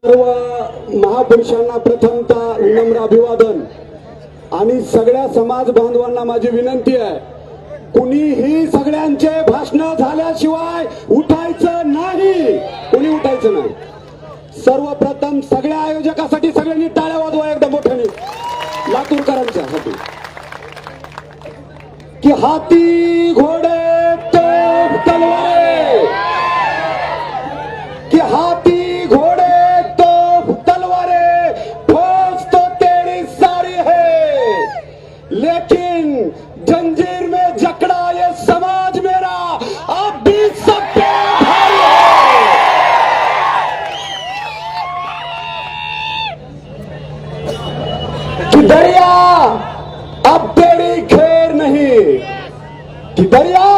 सर्व महापुरुषांना प्रथमतः विनम्र अभिवादन आणि सगळ्या समाज बांधवांना माझी विनंती आहे, कुणीही सगळ्यांचे भाषण झाल्याशिवाय उठायचं नाही, कुणी उठायचं नाही। सर्वप्रथम सगळ्या आयोजकासाठी सगळ्यांनी टाळ्या वाजवा एकदम मोठ्याने, लातूरकरांच्यासाठी। की हाती घोडे तोफ तलवारे, कि हाथी घोड़े तोफ तलवारें, फौज तो तेरी सारी है, लेकिन जंजीर में जकड़ा ये समाज मेरा अब भी सब पे भारी है। कि दरिया अब तेरी खैर नहीं, कि दरिया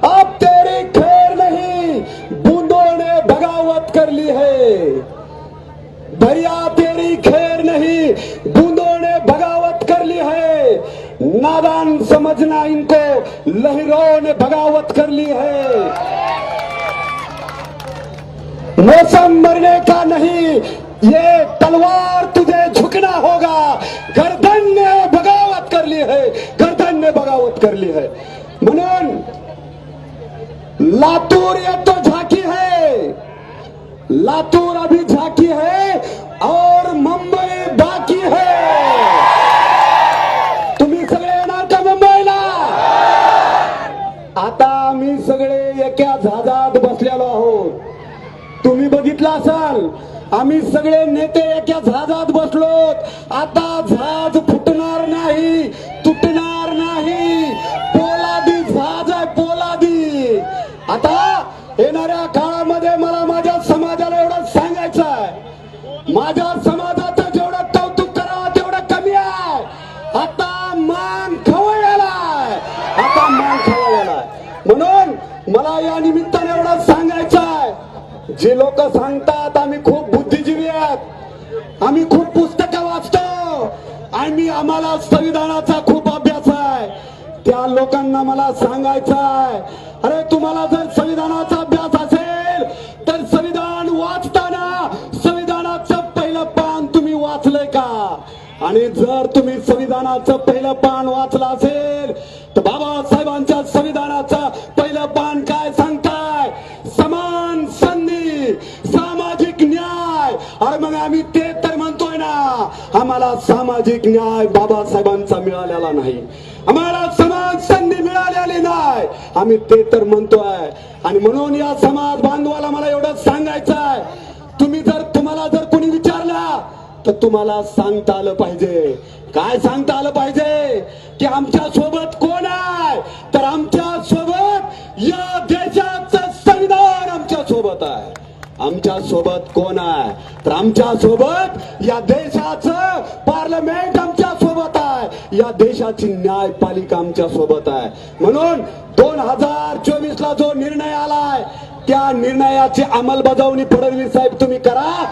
अब तेरी खैर नहीं, बूंदों ने बगावत कर ली है। दरिया तेरी खैर नहीं, बूंदों ने बगावत कर ली है। नादान समझना इनको, लहरों ने बगावत कर ली है। मौसम मरने का नहीं, ये तलवार तुझे झुकना होगा। गर्दन ने बगावत कर ली है, गर्दन ने बगावत कर ली है। म्हणून लातूर ये तो झांकी है, लातूर अभी झांकी है और मुंबई बाकी है। तुम्ही सगळे येणार का मुंबईला? आता आम्ही सगळे एका जहाजात बसलेलो आहोत। तुम्ही बघितलं असाल, आम्ही सगळे नेते एका जहाजात बसलोत। आता जहाज फुटणार नाही, तुटणार नाही, पोलादी जहाज आहे, पोलादी। आता येणाऱ्या काळामध्ये मला माझ्या समाजाला एवढं सांगायचं आहे, माझ्या समाजाचं जेवढं कौतुक करावं तेवढं कमी आहे। आता मान खवळलेलाय, आता मान खवळलेलाय। म्हणून मला या निमित्ताने एवढं सांगायचं आहे, जे लोक सांगतात आम्ही खूप बुद्धिजीवी आहेत, आम्ही खूप पुस्तकं वाचतो आणि आम्हाला संविधानाचा खूप अभ्यास आहे, त्या लोकांना मला सांगायचं आहे, अरे तुम्हाला जर संविधानाचा अभ्यास असेल तर संविधान वाचताना संविधानाचं पहिलं पान तुम्ही वाचलंय का? आणि जर तुम्ही संविधानाचं पहिलं पान वाचलं असेल तर बाबासाहेबांच्या संविधानाचं पहिलं पान काय सांगताय? समान संधी, सामाजिक न्याय। अरे मग आम्ही ते तर म्हणतोय ना, आम्हाला सामाजिक न्याय बाबासाहेबांचा मिळालेला नाही, आम्हाला समान संधी मिळालेली नाही, आम्ही ते तर म्हणतोय। आणि म्हणून या समाज बांधवाला मला एवढं सांगायचं आहे, तुम्हाला जर कोणी विचारला तर तुम्हाला सांगता आलं पाहिजे। काय सांगता आलं पाहिजे? की आमच्या सोबत कोण आहे? तर आमच्या सोबत या देशाचं संविधान आमच्या सोबत आहे। आमच्या सोबत कोण आहे? तर आमच्या सोबत या देशाचं पार्लमेंट आमच्या सोबत आहे, या देशाची न्यायपालिका आमच्या सोबत आहे। म्हणून 2024 ला जो निर्णय आलाय त्या निर्णयाची अंमलबजावणी फडणवीस साहेब तुम्ही करा,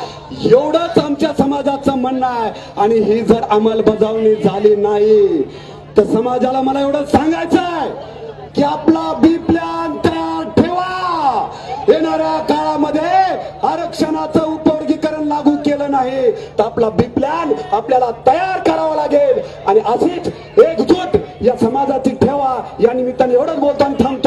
एवढंच आमच्या समाजाचं म्हणणं आहे। आणि ही जर अंमलबजावणी झाली नाही तर समाजाला मला एवढं सांगायचं आहे की आपला बी प्लॅन तयार ठेवा। येणाऱ्या काळामध्ये आरक्षणाचं उपवर्गीकरण लागू केलं नाही तर आपला बी प्लॅन आपल्याला तयार करावा लागेल। आणि अशीच एकजूट या समाजाची ठेवा। या निमित्ताने एवढंच बोलताना थांबतो।